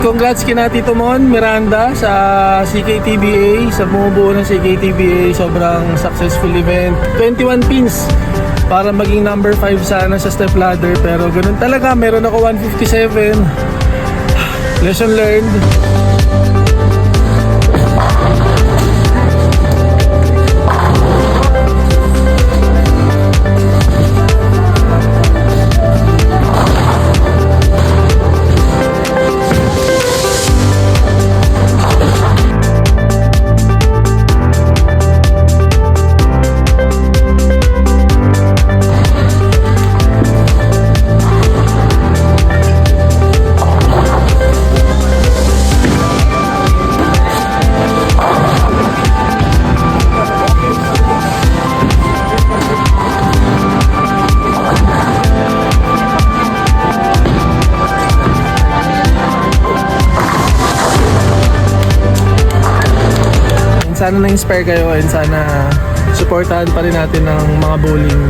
Congrats kina Tito Mon Miranda sa CKTBA, sa bumubuo ng CKTBA. Sobrang successful event. 21 pins para maging number 5 sana sa step ladder. Pero ganun talaga, meron ako 157. Lesson learned. Sana na-inspire kayo and sana supportahan pa rin natin ng mga bowling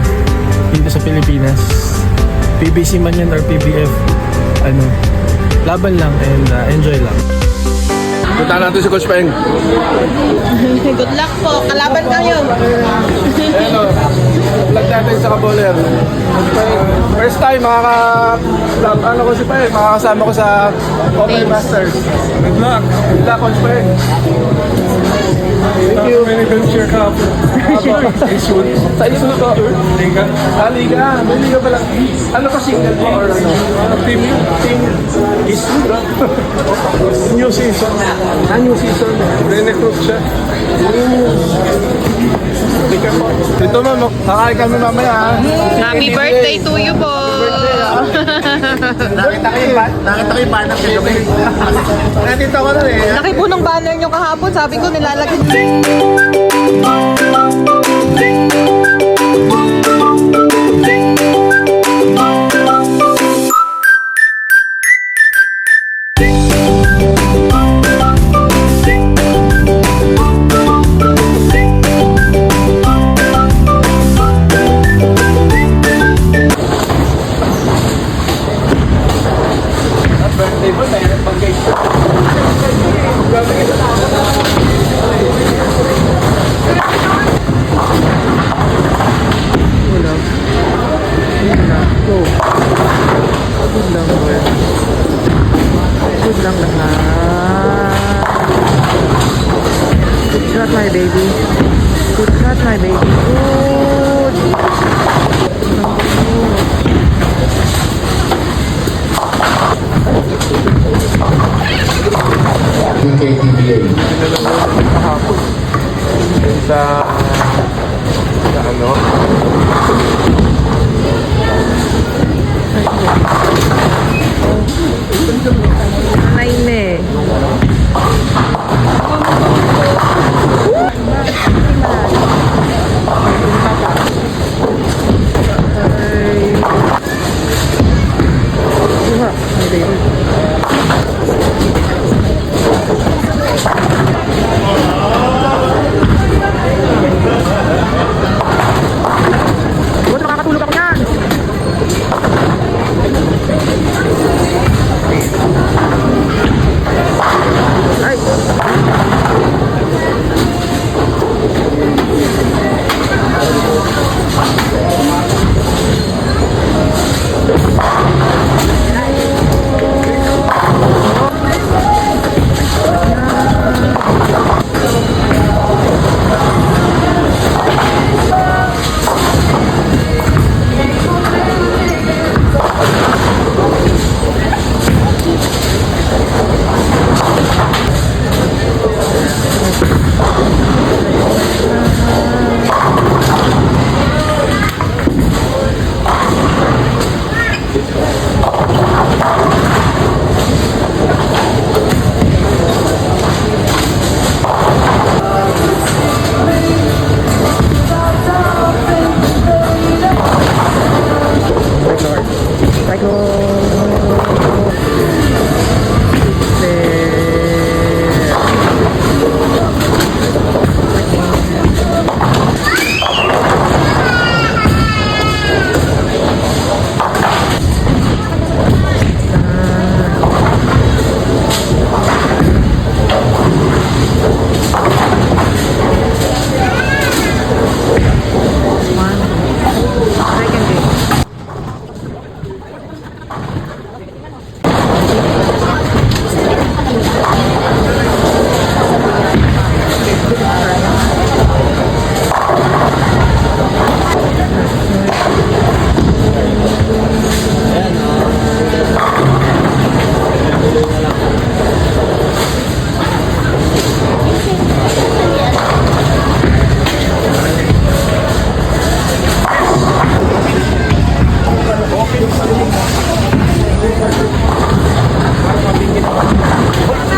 dito sa Pilipinas. PBC man yan or PBF, laban lang and enjoy lang. Punta natin si Coach Peng. Good luck po. Kalaban kayo. Hello. Vlog natin sa Kaboler. First time ko si Peng, makakasama ko sa Open Masters. Good luck. Good luck, Coach Peng. Thank you. Many venture cup. Sa isun ko. Liga. Liga. May liga pala. Ano ka, single mo or ano? Team is new season. New season. Re-recruit siya. Dito ma'am, kakain kami mamaya ha. Happy birthday to you po. Nakita ko yung banner kayo. Nakita ko na eh. Laki po ng banner nyo kahapon. Sabi ko nilalagay. Good lang lahat. Good shot my baby. Good shot my baby. Good. Yung KTBA. Kahapon. Sa ano? Naime.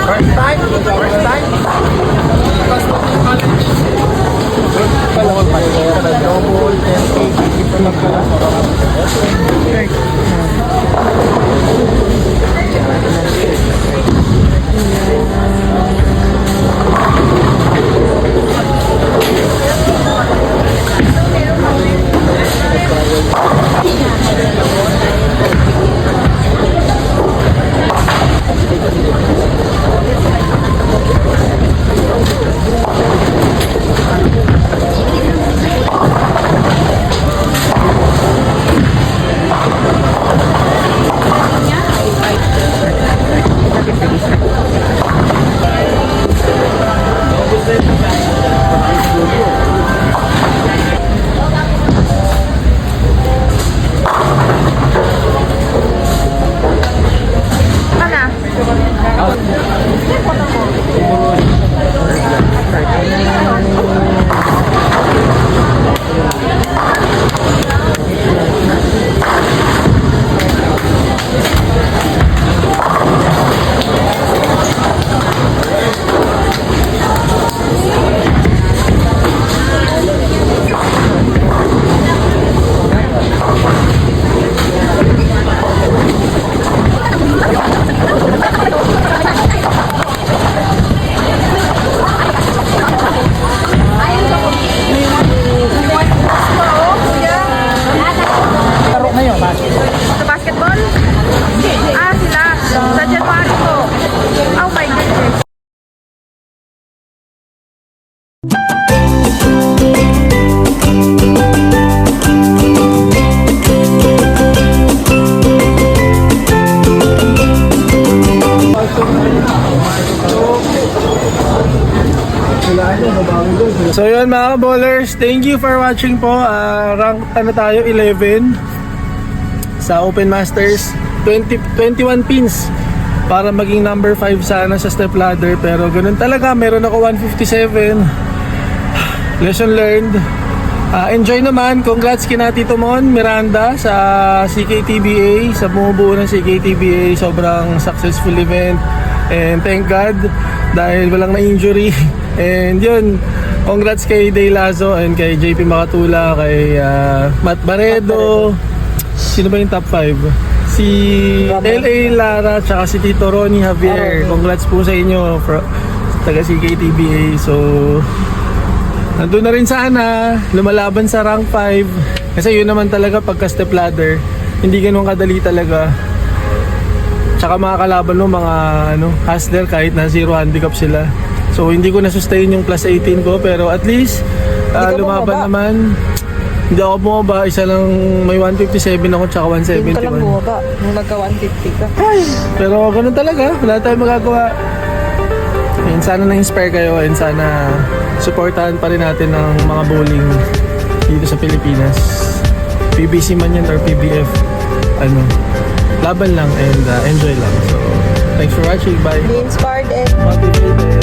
First time? First time? Double, 10K, Sa basketball? Ah, sila. Sa January po. Oh my goodness. So yun mga bowlers, thank you for watching po. Rank ano tayo, 11 sa Open Masters. 21 pins para maging number 5 sana sa step ladder, pero ganun talaga, meron ako 157. Lesson learned. Enjoy naman. Congrats kina Tito Mon Miranda sa CKTBA, sa bumubuo ng CKTBA. Sobrang successful event, and thank God dahil walang na-injury. And yun, congrats kay Day Lazo and kay JP Makatula, kay Matt Baredo. Sino ba yung top 5? Si LA Lara, tsaka si Tito Ronnie Javier. Congrats po sa inyo, taga CKTBA. So nandun na rin sana, lumalaban sa rank 5. Kasi yun naman talaga pagka step ladder, hindi ganun kadali talaga. Tsaka mga kalaban mo, mga hustler, kahit na zero handicap sila. So hindi ko na-sustain yung plus 18 ko, pero at least lumaban naman. Hindi ako bumaba, isa lang, may 157 ako tsaka 171. Hindi ka lang bumaba, nung nagka-150 ka. Pero ganun talaga, wala tayong magagawa. And sana na-inspire kayo, and sana supportahan pa rin natin ng mga bowling dito sa Pilipinas. PBC man yan or PBF, laban lang and enjoy lang. So thanks for watching, bye. Be inspired and Motivated.